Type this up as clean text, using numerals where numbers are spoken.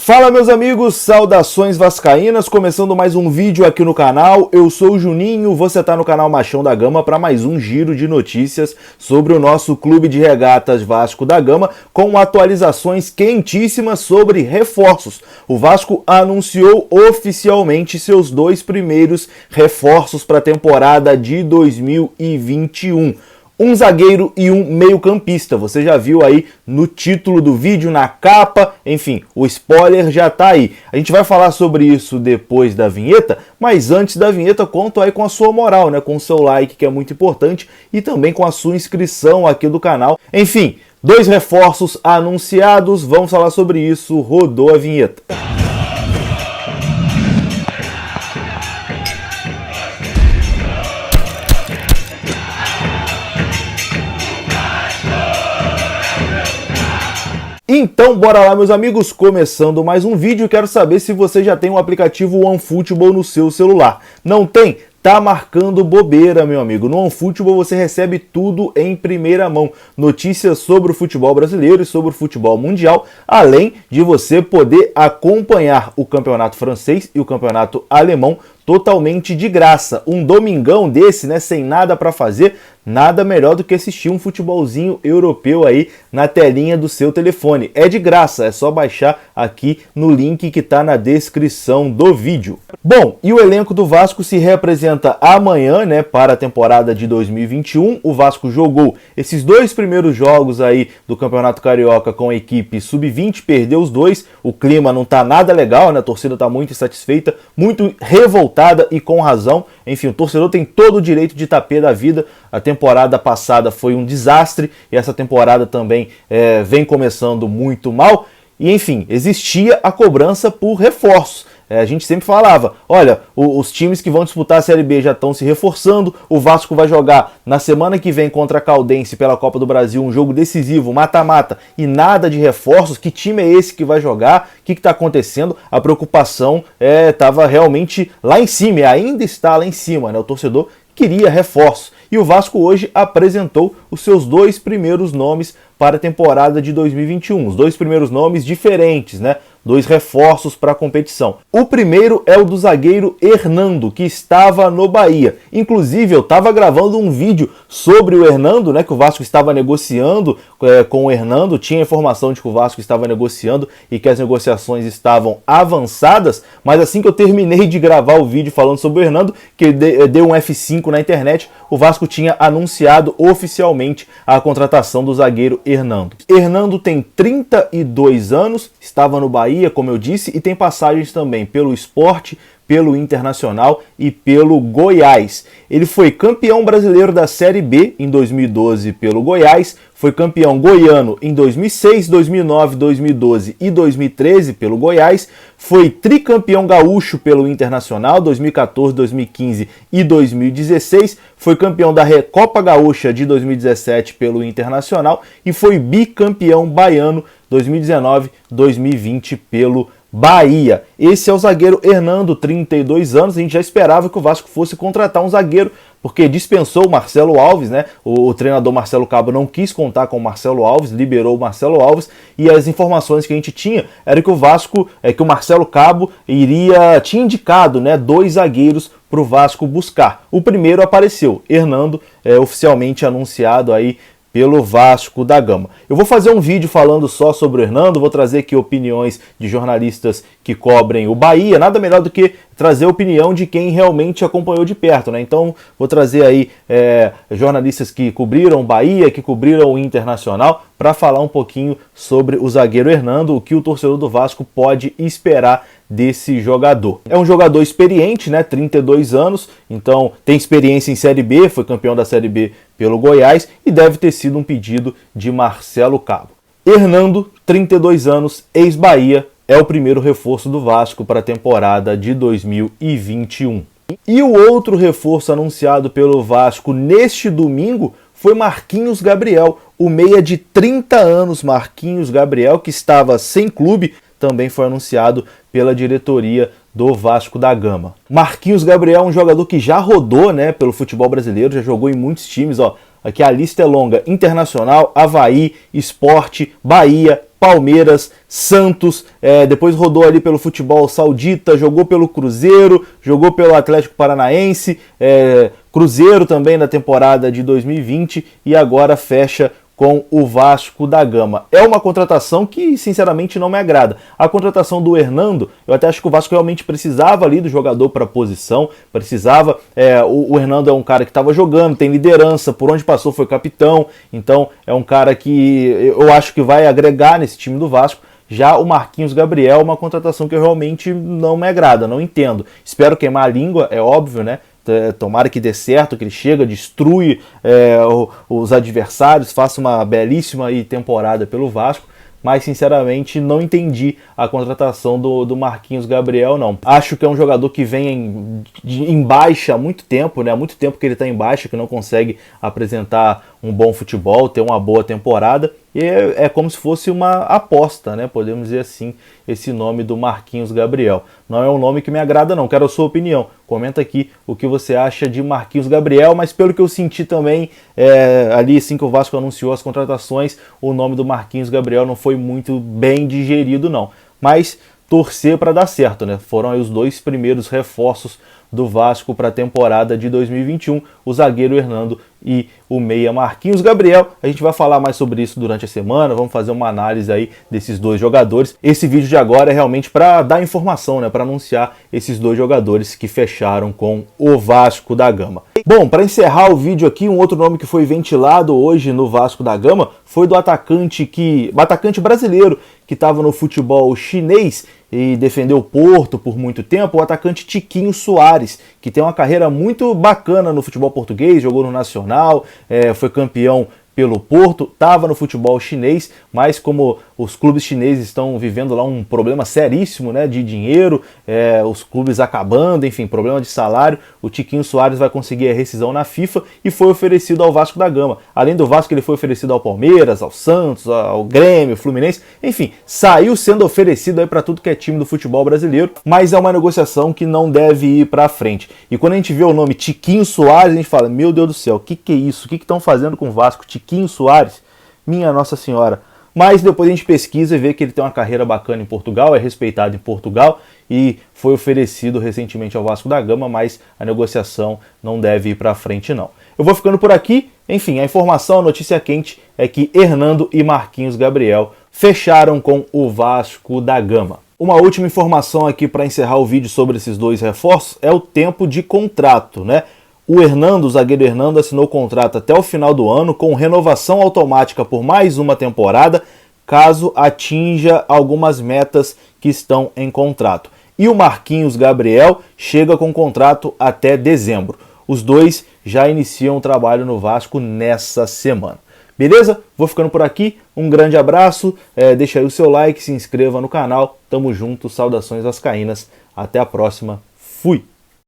Fala meus amigos, saudações vascaínas, começando mais um vídeo aqui no canal. Eu sou o Juninho, você está no canal Machão da Gama para mais um giro de notícias sobre o nosso Clube de Regatas Vasco da Gama, com atualizações quentíssimas sobre reforços. O Vasco anunciou oficialmente seus dois primeiros reforços para a temporada de 2021. Um zagueiro e um meio-campista. Você já viu aí no título do vídeo, na capa, enfim, o spoiler já tá aí. A gente vai falar sobre isso depois da vinheta, mas antes da vinheta, conto aí com a sua moral, né? Com o seu like, que é muito importante, e também com a sua inscrição aqui do canal. Enfim, dois reforços anunciados, vamos falar sobre isso, rodou a vinheta. Então bora lá meus amigos, começando mais um vídeo. Quero saber se você já tem o aplicativo OneFootball no seu celular. Não tem? Tá marcando bobeira, meu amigo. No OneFootball você recebe tudo em primeira mão. Notícias sobre o futebol brasileiro e sobre o futebol mundial, além de você poder acompanhar o campeonato francês e o campeonato alemão totalmente de graça. Um domingão desse, né, sem nada para fazer, nada melhor do que assistir um futebolzinho europeu aí na telinha do seu telefone. É de graça, é só baixar aqui no link que está na descrição do vídeo. Bom, e o elenco do Vasco se reapresenta amanhã, né, para a temporada de 2021. O Vasco jogou esses dois primeiros jogos aí do Campeonato Carioca com a equipe sub-20, perdeu os dois. O clima não tá nada legal, né? A torcida tá muito insatisfeita, muito revoltada e com razão. Enfim, o torcedor tem todo o direito de tapê da vida. A temporada passada foi um desastre e essa temporada também vem começando muito mal. E enfim, existia a cobrança por reforços. A gente sempre falava, olha, os times que vão disputar a Série B já estão se reforçando, o Vasco vai jogar na semana que vem contra a Caldense pela Copa do Brasil, um jogo decisivo, mata-mata, e nada de reforços. Que time é esse que vai jogar? O que está acontecendo? A preocupação estava realmente lá em cima, e ainda está lá em cima, né? O torcedor queria reforços. E o Vasco hoje apresentou os seus dois primeiros nomes para a temporada de 2021. Os dois primeiros nomes diferentes, né? Dois reforços para a competição. O primeiro é o do zagueiro Hernando, que estava no Bahia. Inclusive, eu estava gravando um vídeo sobre o Hernando, né? Que o Vasco estava negociando com o Hernando. Tinha informação de que o Vasco estava negociando e que as negociações estavam avançadas. Mas assim que eu terminei de gravar o vídeo falando sobre o Hernando, que deu um F5 na internet, o Vasco tinha anunciado oficialmente a contratação do zagueiro Hernando. Hernando tem 32 anos, estava no Bahia, como eu disse, e tem passagens também pelo Sport, pelo Internacional e pelo Goiás. Ele foi campeão brasileiro da Série B em 2012 pelo Goiás, foi campeão goiano em 2006, 2009, 2012 e 2013 pelo Goiás, foi tricampeão gaúcho pelo Internacional 2014, 2015 e 2016, foi campeão da Recopa Gaúcha de 2017 pelo Internacional e foi bicampeão baiano 2019, 2020 pelo Bahia. Esse é o zagueiro Hernando, 32 anos. A gente já esperava que o Vasco fosse contratar um zagueiro, porque dispensou o Marcelo Alves, né? O treinador Marcelo Cabo não quis contar com o Marcelo Alves, liberou o Marcelo Alves, e as informações que a gente tinha era que o Vasco, que o Marcelo Cabo tinha indicado, né, dois zagueiros para o Vasco buscar. O primeiro apareceu, Hernando, oficialmente anunciado aí pelo Vasco da Gama. Eu vou fazer um vídeo falando só sobre o Hernando, vou trazer aqui opiniões de jornalistas que cobrem o Bahia, nada melhor do que trazer a opinião de quem realmente acompanhou de perto, né? Então vou trazer aí jornalistas que cobriram o Bahia, que cobriram o Internacional, para falar um pouquinho sobre o zagueiro Hernando, o que o torcedor do Vasco pode esperar desse jogador. É um jogador experiente, né? 32 anos, então tem experiência em Série B, foi campeão da Série B pelo Goiás e deve ter sido um pedido de Marcelo Cabo. Hernando, 32 anos, ex-Bahia, é o primeiro reforço do Vasco para a temporada de 2021. E o outro reforço anunciado pelo Vasco neste domingo foi Marquinhos Gabriel, o meia de 30 anos, Marquinhos Gabriel, que estava sem clube, também foi anunciado pela diretoria do Vasco da Gama. Marquinhos Gabriel é um jogador que já rodou, né, pelo futebol brasileiro, já jogou em muitos times, ó. Aqui a lista é longa: Internacional, Avaí, Sport, Bahia, Palmeiras, Santos, depois rodou ali pelo futebol saudita, jogou pelo Cruzeiro, jogou pelo Atlético Paranaense, Cruzeiro também na temporada de 2020 e agora fecha com o Vasco da Gama. É uma contratação que, sinceramente, não me agrada. A contratação do Hernando, eu até acho que o Vasco realmente precisava ali do jogador para a posição, precisava. O Hernando é um cara que estava jogando, tem liderança, por onde passou foi capitão, então é um cara que eu acho que vai agregar nesse time do Vasco. Já o Marquinhos Gabriel é uma contratação que eu realmente não me agrada, não entendo. Espero queimar a língua, é óbvio, né? Tomara que dê certo, que ele chega, destrui os adversários, faça uma belíssima temporada pelo Vasco, mas sinceramente não entendi a contratação do Marquinhos Gabriel, não. Acho que é um jogador que vem em baixa há muito tempo, né? Há muito tempo que ele está em baixa, que não consegue apresentar um bom futebol, ter uma boa temporada, e é como se fosse uma aposta, né? Podemos dizer assim, esse nome do Marquinhos Gabriel. Não é um nome que me agrada, não. Quero a sua opinião. Comenta aqui o que você acha de Marquinhos Gabriel, mas pelo que eu senti também, ali assim que o Vasco anunciou as contratações, o nome do Marquinhos Gabriel não foi muito bem digerido, não. Mas torcer para dar certo, né? Foram aí os dois primeiros reforços do Vasco para a temporada de 2021, o zagueiro Hernando e o meia Marquinhos Gabriel. A gente vai falar mais sobre isso durante a semana, vamos fazer uma análise aí desses dois jogadores. Esse vídeo de agora é realmente para dar informação, né, para anunciar esses dois jogadores que fecharam com o Vasco da Gama. Bom, para encerrar o vídeo aqui, um outro nome que foi ventilado hoje no Vasco da Gama foi do atacante brasileiro que estava no futebol chinês e defendeu o Porto por muito tempo, o atacante Tiquinho Soares, que tem uma carreira muito bacana no futebol português, jogou no Nacional, foi campeão pelo Porto, estava no futebol chinês, mas como os clubes chineses estão vivendo lá um problema seríssimo, né, de dinheiro, os clubes acabando, enfim, problema de salário, o Tiquinho Soares vai conseguir a rescisão na FIFA e foi oferecido ao Vasco da Gama. Além do Vasco, ele foi oferecido ao Palmeiras, ao Santos, ao Grêmio, Fluminense, enfim, saiu sendo oferecido aí para tudo que é time do futebol brasileiro, mas é uma negociação que não deve ir para frente. E quando a gente vê o nome Tiquinho Soares, a gente fala, meu Deus do céu, o que é isso? O que estão fazendo com o Vasco? Tiquinho Soares? Minha Nossa Senhora. Mas depois a gente pesquisa e vê que ele tem uma carreira bacana em Portugal, é respeitado em Portugal e foi oferecido recentemente ao Vasco da Gama, mas a negociação não deve ir para frente não. Eu vou ficando por aqui. Enfim, a informação, a notícia quente é que Hernando e Marquinhos Gabriel fecharam com o Vasco da Gama. Uma última informação aqui para encerrar o vídeo sobre esses dois reforços é o tempo de contrato, né? O Hernando, o zagueiro Hernando, assinou o contrato até o final do ano com renovação automática por mais uma temporada, caso atinja algumas metas que estão em contrato. E o Marquinhos Gabriel chega com contrato até dezembro. Os dois já iniciam o trabalho no Vasco nessa semana. Beleza? Vou ficando por aqui. Um grande abraço. Deixa aí o seu like, se inscreva no canal. Tamo junto. Saudações vascaínas. Até a próxima. Fui!